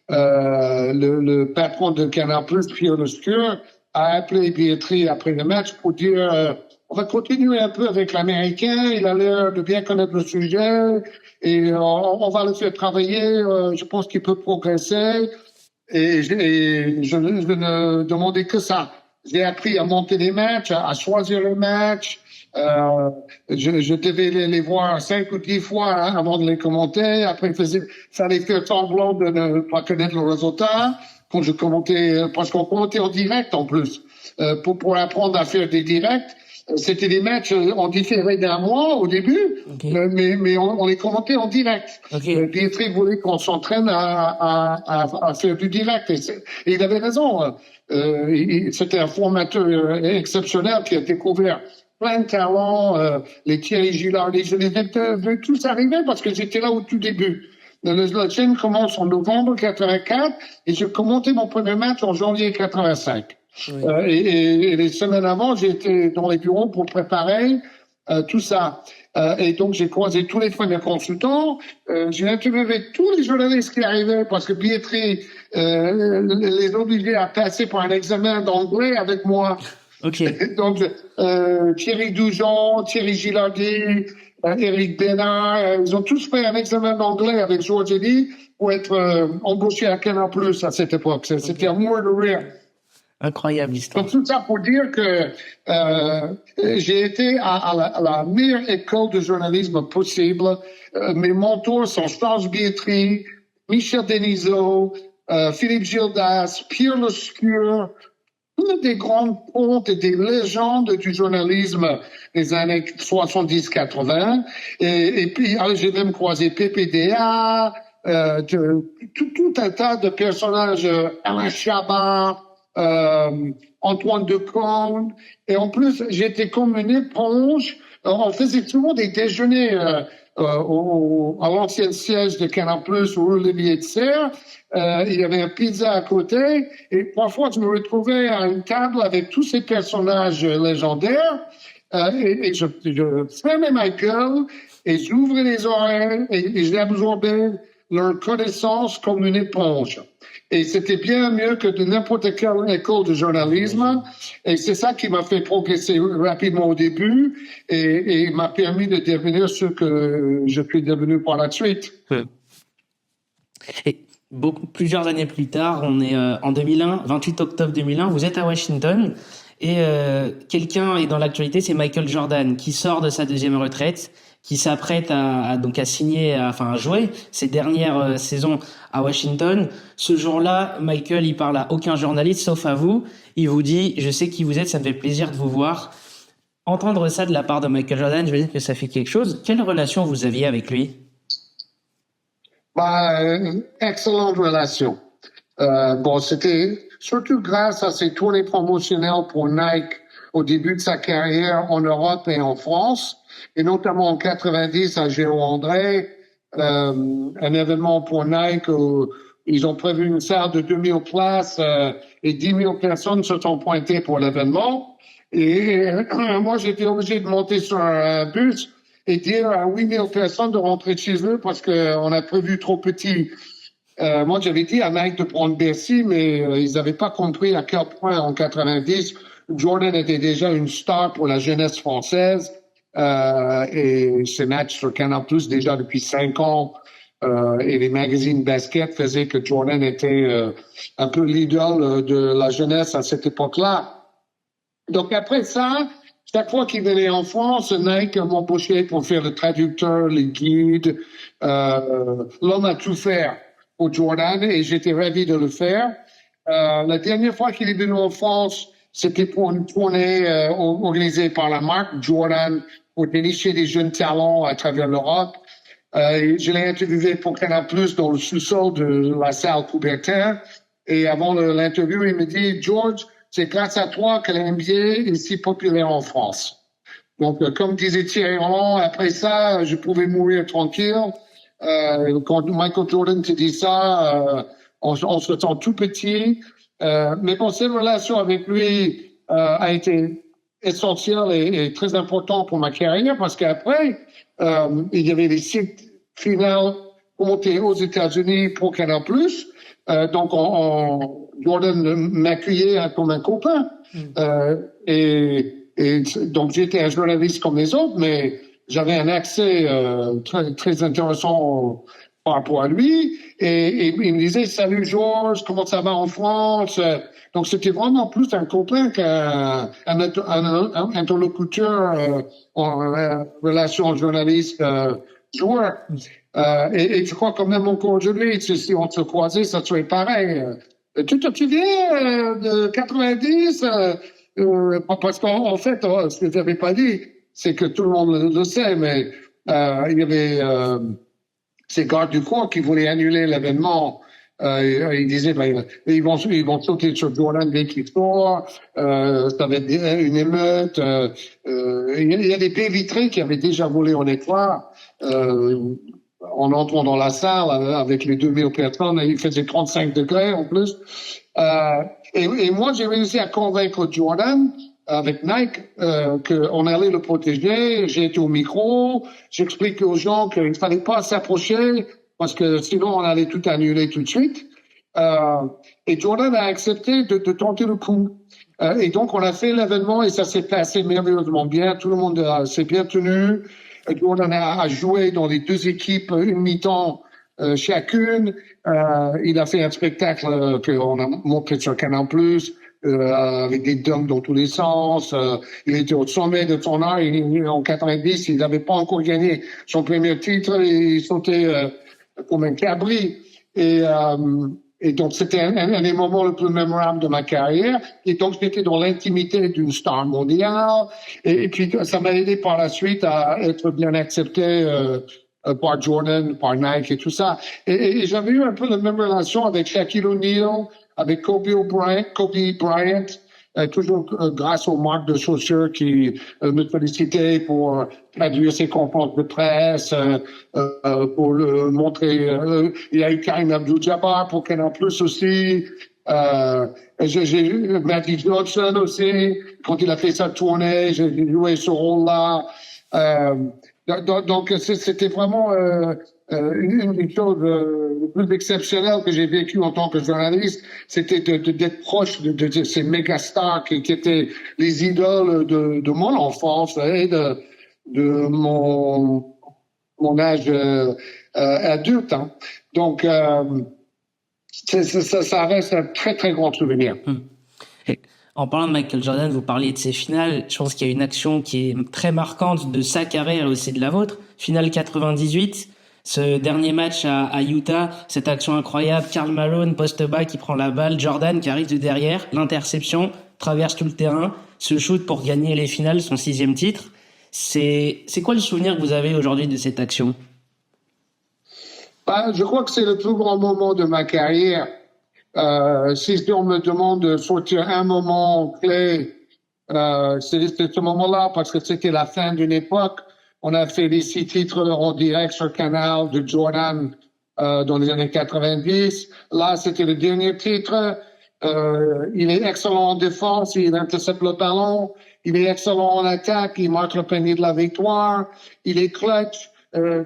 Le patron de Canal+, Pierre Lescure, a appelé Bietri après le match pour dire on va continuer un peu avec l'Américain, il a l'air de bien connaître le sujet et on va le faire travailler, je pense qu'il peut progresser. Et je ne demandais que ça. J'ai appris à monter les matchs, à choisir les matchs. Je devais les voir 5 ou 10 fois avant de les commenter. Après, fallait faire semblant de ne pas connaître le résultat. Quand je commentais, parce qu'on commentait en direct en plus, pour apprendre à faire des directs. c'était des matchs en différé d'un mois au début, Ok. mais on les commentait en direct. Ok. Pietri voulait qu'on s'entraîne à faire du direct. Et il avait raison. C'était un formateur exceptionnel qui a découvert plein de talents, les Thierry Gilardi. Je les ai vus tous arriver parce que j'étais là au tout début. La chaîne commence en novembre 84 et j'ai commenté mon premier match en janvier 85. Oui. Et les semaines avant, j'étais dans les bureaux pour préparer tout ça. Et donc, j'ai croisé tous les premiers consultants. J'ai interviewé tous les journalistes qui arrivaient parce que Pietri les obligeait à passer par un examen d'anglais avec moi. Ok. Donc, Thierry Doujon, Thierry Gilardi, Éric Bénard, ils ont tous fait un examen d'anglais avec Georges Eddy pour être embauchés à Canal+ à cette époque. C'était un mort de rire. Incroyable histoire. Donc, tout ça pour dire que j'ai été à la meilleure école de journalisme possible. Mes mentors sont Charles Bietri, Michel Denisot, Philippe Gildas, Pierre Lescure, tous des grands pontes et des légendes du journalisme des années 70-80. Et puis, j'ai même croisé PPDA, tout un tas de personnages, Alain Chabat, Antoine Decaune. Et en plus, j'étais comme une éponge. On faisait souvent des déjeuners à l'ancien siège de Canal+, au Olivier de Serre. Il y avait un pizza à côté. Et parfois, je me retrouvais à une table avec tous ces personnages légendaires. Et je fermais ma gueule et j'ouvrais les oreilles et j'absorbais leur connaissance comme une éponge. Et c'était bien mieux que de n'importe quelle école de journalisme. Et c'est ça qui m'a fait progresser rapidement au début et m'a permis de devenir ce que je suis devenu par la suite. Et plusieurs années plus tard, on est en 2001, 28 octobre 2001, vous êtes à Washington et quelqu'un est dans l'actualité, c'est Michael Jordan qui sort de sa deuxième retraite, qui s'apprête à signer, à jouer ses dernières saisons à Washington. Ce jour-là, Michael, il parle à aucun journaliste sauf à vous. Il vous dit, je sais qui vous êtes, ça me fait plaisir de vous voir. Entendre ça de la part de Michael Jordan, je veux dire que ça fait quelque chose. Quelle relation vous aviez avec lui? Excellente relation. Bon, c'était surtout grâce à ses tournées promotionnelles pour Nike au début de sa carrière en Europe et en France, et notamment en 90 à Géo-André, un événement pour Nike où ils ont prévu une salle de 2000 places et 10 000 personnes se sont pointées pour l'événement. Et moi, j'étais obligé de monter sur un bus et dire à 8 000 personnes de rentrer chez eux parce qu'on a prévu trop petit. Moi, j'avais dit à Nike de prendre Bercy, mais ils n'avaient pas compris à quel point en 90, Jordan était déjà une star pour la jeunesse française. Et ses matchs sur Canal+ déjà depuis 5 ans, et les magazines basket faisaient que Jordan était un peu l'idole de la jeunesse à cette époque-là. Donc après ça, chaque fois qu'il venait en France, Nike m'embauchait pour faire le traducteur, les guides. L'homme a tout fait pour Jordan et j'étais ravi de le faire. La dernière fois qu'il est venu en France, c'était pour une tournée organisée par la marque Jordan pour dénicher des jeunes talents à travers l'Europe. Je l'ai interviewé pour Canal+ dans le sous-sol de la salle Coubertin. Et avant l'interview, il me dit, George, c'est grâce à toi que la NBA est si populaire en France. Donc, comme disait Thierry Roland, après ça, je pouvais mourir tranquille. Quand Michael Jordan te dit ça, on se sent tout petit. Mais bon, cette relation avec lui a été essentielle et très importante pour ma carrière parce qu'après, il y avait les sites finales montés aux États-Unis pour Canal+. Donc, Jordan m'accueillait comme un copain. Et donc, j'étais un journaliste comme les autres, mais j'avais un accès très, très intéressant par rapport à lui. Et il me disait, salut Georges, comment ça va en France? Donc, c'était vraiment plus un copain qu'un interlocuteur en relation journaliste-joueur. Et je crois quand même encore aujourd'hui, si on se croisait, ça serait pareil. Tu te souviens de 90, Parce qu'en fait, ce que je n'avais pas dit, c'est que tout le monde le sait, mais il y avait ces gardes du corps qui voulaient annuler l'événement. Ils disaient ben, ils vont sauter sur Jordan dès qu'il sort. Ça va être une émeute. Il y a des baies vitrées qui avaient déjà volé en éclats. En entrant dans la salle avec les 2000 personnes, il faisait 35 degrés en plus. Et moi, j'ai réussi à convaincre Jordan avec Nike qu'on allait le protéger. J'ai été au micro, j'explique aux gens qu'il ne fallait pas s'approcher parce que sinon on allait tout annuler tout de suite. Et Jordan a accepté de tenter le coup. Et donc on a fait l'événement et ça s'est passé merveilleusement bien. Tout le monde s'est bien tenu. Jordan a joué dans les deux équipes une mi-temps chacune. Il a fait un spectacle qu'on a montré sur Canal+, avec des dunks dans tous les sens. Il était au sommet de son art. En 90, il n'avait pas encore gagné son premier titre. Il sautait comme un cabri. Et donc, c'était un des moments les plus mémorables de ma carrière. Et donc, j'étais dans l'intimité d'une star mondiale. Et puis, ça m'a aidé par la suite à être bien accepté par Jordan, par Nike et tout ça. Et j'avais eu un peu la même relation avec Shaquille O'Neal, avec Kobe Bryant, toujours grâce aux marques de chaussures qui me félicitaient pour traduire ses conférences de presse, pour le montrer. Il y a eu Karim Abdul-Jabbar pour Canal+ aussi. J'ai eu Magic Johnson aussi, quand il a fait sa tournée, j'ai joué ce rôle-là. Donc c'était vraiment une des choses les plus exceptionnelles que j'ai vécues en tant que journaliste, c'était d'être proche de ces méga stars qui étaient les idoles de mon enfance et de mon âge adulte. Hein. Donc ça reste un très très grand souvenir. En parlant de Michael Jordan, vous parliez de ses finales. Je pense qu'il y a une action qui est très marquante de sa carrière et aussi de la vôtre. Finale 98, ce dernier match à Utah, cette action incroyable. Karl Malone, poste bas, qui prend la balle. Jordan qui arrive de derrière, l'interception, traverse tout le terrain, se shoot pour gagner les finales, son 6e titre. C'est quoi le souvenir que vous avez aujourd'hui de cette action? Je crois que c'est le plus grand moment de ma carrière. Si on me demande de sortir un moment clé, c'est ce moment-là parce que c'était la fin d'une époque. On a fait les 6 titres en direct sur Canal de Jordan dans les années 90. Là, c'était le dernier titre. Il est excellent en défense, il intercepte le ballon. Il est excellent en attaque, il marque le panier de la victoire. Il est clutch.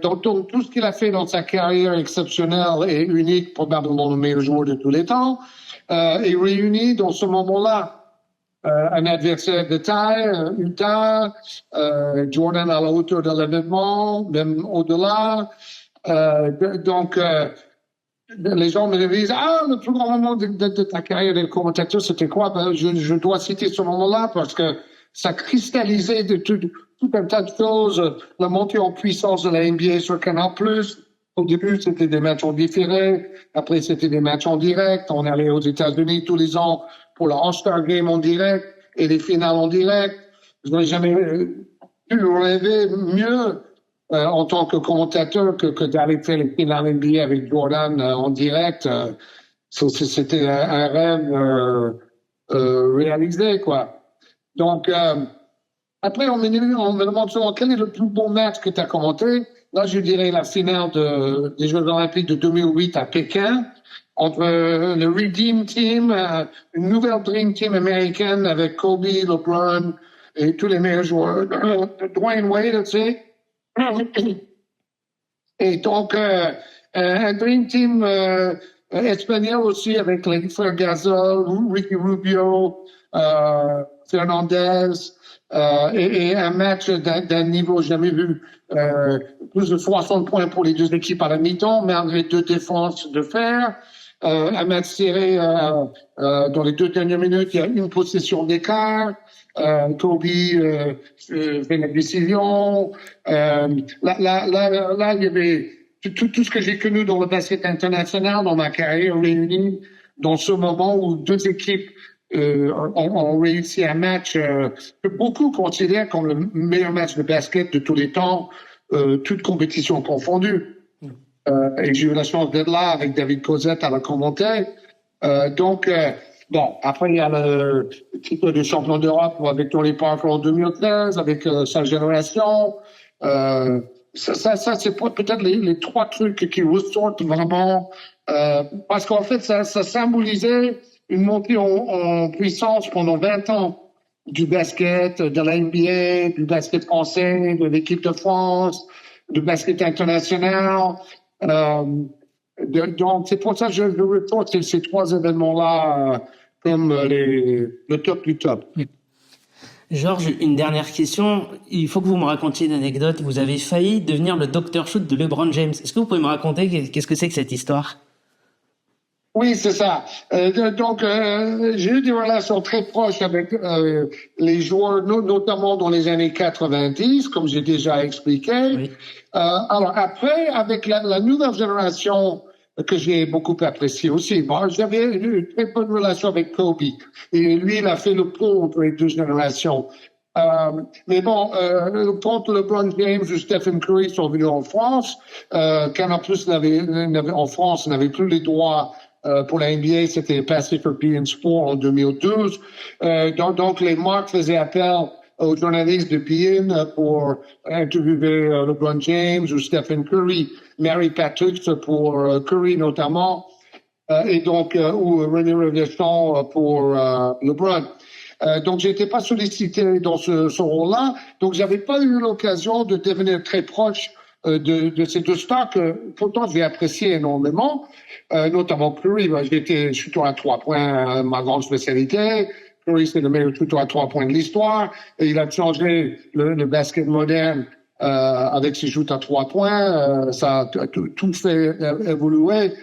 Donc, tout ce qu'il a fait dans sa carrière exceptionnelle et unique, probablement le meilleur joueur de tous les temps, est réuni dans ce moment-là. Un adversaire de taille, Utah, Jordan à la hauteur de l'événement, même au-delà. Donc, les gens me disent, le plus grand moment de ta carrière de commentateur, c'était quoi? Je dois citer ce moment-là parce que ça cristallisait de tout un tas de choses, la montée en puissance de la NBA sur Canal+. Au début, c'était des matchs en différé. Après, c'était des matchs en direct. On allait aux États-Unis tous les ans pour le All-Star Game en direct et les finales en direct. Je n'aurais jamais pu rêver mieux en tant que commentateur que d'aller faire les finales NBA avec Jordan en direct. C'était un rêve réalisé, quoi. Donc, après, on me demande souvent quel est le plus beau match que tu as commenté. Là, je dirais la finale des Jeux Olympiques de 2008 à Pékin entre le Redeem Team, une nouvelle Dream Team américaine avec Kobe, LeBron et tous les meilleurs joueurs. Dwayne Wade, tu sais. Et donc, un Dream Team espagnol aussi avec les frères Gasol, Ricky Rubio, Fernandez, et un match d'un niveau jamais vu. Plus de 60 points pour les deux équipes à la mi-temps, malgré 2 défenses de fer. Un match serré dans les 2 dernières minutes, il y a une possession d'écart. Kobe fait la décision. Là, il y avait tout ce que j'ai connu dans le basket international, dans ma carrière réunie, dans ce moment où 2 équipes ont réussi un match que beaucoup considèrent comme le meilleur match de basket de tous les temps, toutes compétitions confondues. Et j'ai eu la chance d'être là avec David Cosette à la commentaire. Bon, après, il y a le titre de champion d'Europe avec Tony Parker en 2013, avec sa génération. Ça c'est peut-être les trois trucs qui ressortent vraiment, parce qu'en fait, ça symbolisait une montée en puissance pendant 20 ans du basket, de la NBA, du basket français, de l'équipe de France, du basket international. Donc, c'est pour ça que je reporte ces trois événements-là comme le top du top. Georges, une dernière question. Il faut que vous me racontiez une anecdote. Vous avez failli devenir le Dr. Shoot de LeBron James. Est-ce que vous pouvez me raconter qu'est-ce que c'est que cette histoire? Oui, c'est ça. J'ai eu des relations très proches avec les joueurs, notamment dans les années 90, comme j'ai déjà expliqué. Oui. Alors après, avec la nouvelle génération que j'ai beaucoup apprécié aussi. Bon, j'avais une très bonne relation avec Kobe. Et lui, il a fait le pont entre les deux générations. Mais bon, quand LeBron James ou Stephen Curry sont venus en France, Canal+ en France n'avait plus les droits pour la NBA, c'était passé pour beIN Sport en 2012. Donc les marques faisaient appel aux journalistes de beIN pour interviewer LeBron James ou Stephen Curry, Mary Patrick pour Curry notamment, et donc ou René Révechon pour LeBron. Donc j'étais pas sollicité dans ce rôle-là, donc j'avais pas eu l'occasion de devenir très proche de ces deux stars que pourtant j'ai apprécié énormément, notamment Curry. J'étais shooter à 3 points, ma grande spécialité. Curry, c'est le meilleur shooter à 3 points de l'histoire. Et il a changé le basket moderne avec ses shoots à 3 points. Ça a tout fait évoluer.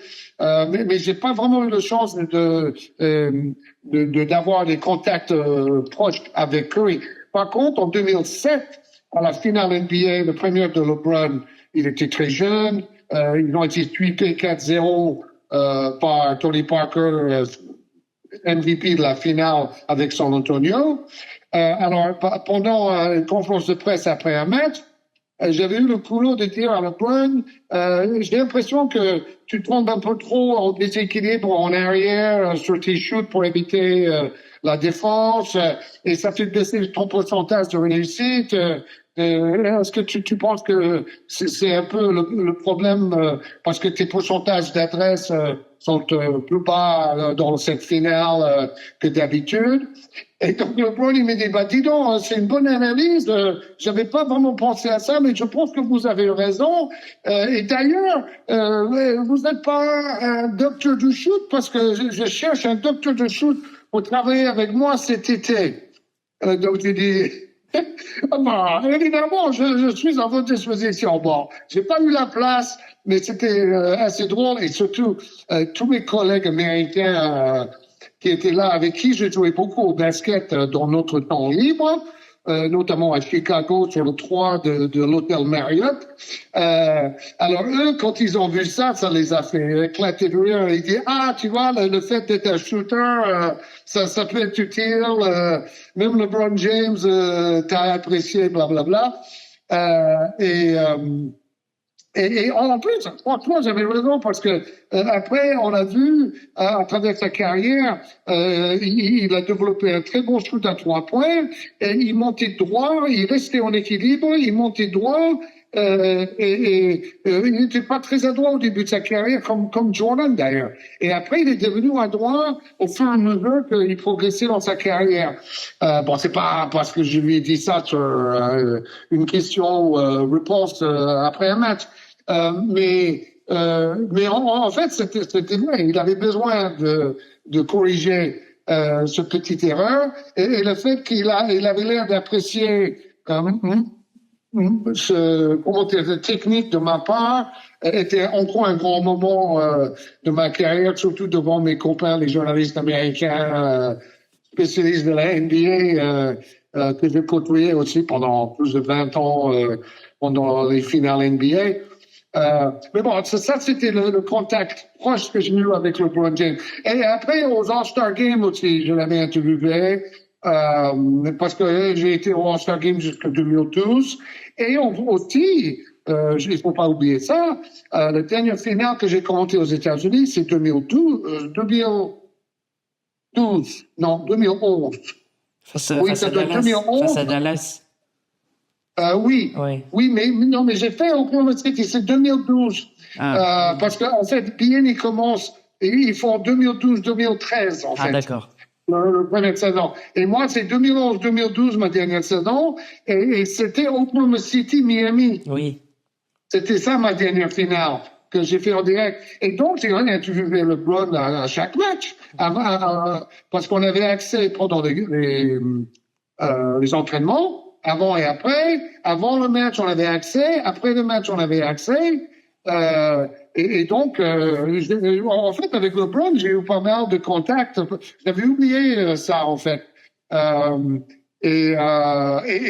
Mais j'ai pas vraiment eu la chance d'avoir des contacts proches avec Curry. Par contre, en 2007, à la finale NBA, le premier de LeBron, il était très jeune. Ils ont été tweetés 4-0 par Tony Parker, MVP de la finale avec San Antonio. Alors, pendant une conférence de presse après un match, j'avais eu le culot de dire à LeBron, j'ai l'impression que tu tombes un peu trop en déséquilibre en arrière sur tes shoots pour éviter la défense, et ça fait baisser ton pourcentage de réussite. Est-ce que tu penses que c'est un peu le problème parce que tes pourcentages d'adresse sont plus bas dans cette finale que d'habitude? Et donc LeBron, il m'a dit, dis donc, c'est une bonne analyse. J'avais pas vraiment pensé à ça, mais je pense que vous avez raison. Et d'ailleurs, vous n'êtes pas un docteur du shoot parce que je cherche un docteur de shoot pour travailler avec moi cet été. Donc j'ai dit, évidemment, je suis à votre disposition. Bon, j'ai pas eu la place, mais c'était assez drôle et surtout tous mes collègues américains qui étaient là, avec qui j'ai joué beaucoup au basket dans notre temps libre, notamment à Chicago sur le 3 de l'hôtel Marriott. Alors eux, quand ils ont vu ça, ça les a fait éclater de rire. Ils disent, tu vois, le fait d'être un shooter, ça peut être utile. Même LeBron James, t'as apprécié, blablabla. Et en plus, franchement, j'avais raison parce que après, on a vu à travers sa carrière, il a développé un très bon shoot à 3 points. Et il montait droit, il restait en équilibre, il montait droit. Il n'était pas très adroit au début de sa carrière, comme Jordan d'ailleurs. Et après, il est devenu adroit au fur et à mesure qu'il progressait dans sa carrière. Bon, c'est pas parce que je lui ai dit ça sur une question ou réponse après un match. Mais en fait, c'était vrai. Il avait besoin de corriger ce petite erreur et le fait il avait l'air d'apprécier ce commentaire technique de ma part était encore un grand moment de ma carrière, surtout devant mes copains, les journalistes américains, spécialistes de la NBA, que j'ai côtoyé aussi pendant plus de 20 ans pendant les finales NBA. Mais bon, ça c'était le contact proche que j'ai eu avec LeBron James. Et après, aux All-Star Games aussi, je l'avais interviewé, parce que j'ai été au All-Star Games jusqu'en 2012. Et aussi, il ne faut pas oublier ça, la dernière finale que j'ai commentée aux États-Unis, c'est 2012, non, 2011. Face à Dallas. Oui, Oui. oui, mais j'ai fait Oklahoma City, c'est 2012. Parce qu'en fait, bien, ils font 2012-2013, en fait. Ah, d'accord. Le première saison. Et moi, c'est 2011-2012, ma dernière saison, et c'était Oklahoma City, Miami. Oui. C'était ça, ma dernière finale, que j'ai fait en direct. Et donc, j'ai interviewé LeBron à chaque match, parce qu'on avait accès pendant les entraînements, avant et après. Avant le match, on avait accès. Après le match, on avait accès. Et donc, en fait, avec LeBron, j'ai eu pas mal de contacts. J'avais oublié ça, en fait. Et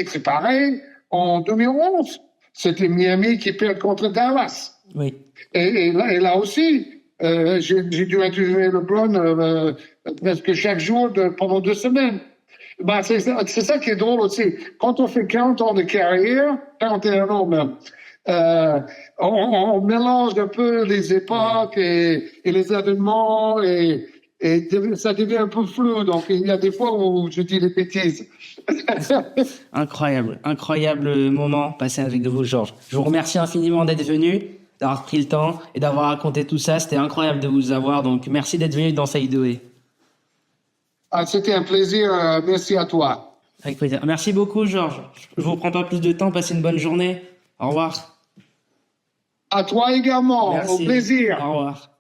c'est pareil, en 2011, c'était Miami qui perd contre Dallas. Oui. Et là aussi, j'ai dû interviewer LeBron presque chaque jour pendant 2 semaines. Ben, c'est ça qui est drôle aussi. Quand on fait 40 ans de carrière, 41 ans même, on mélange un peu les époques et les événements et ça devient un peu flou. Donc, il y a des fois où je dis des bêtises. Incroyable moment passé avec vous, Georges. Je vous remercie infiniment d'être venu, d'avoir pris le temps et d'avoir raconté tout ça. C'était incroyable de vous avoir. Donc, merci d'être venu dans Faïdoué. C'était un plaisir. Merci à toi. Avec plaisir. Merci beaucoup, Georges. Je vous prends pas plus de temps. Passez une bonne journée. Au revoir. À toi également. Merci. Au plaisir. Au revoir.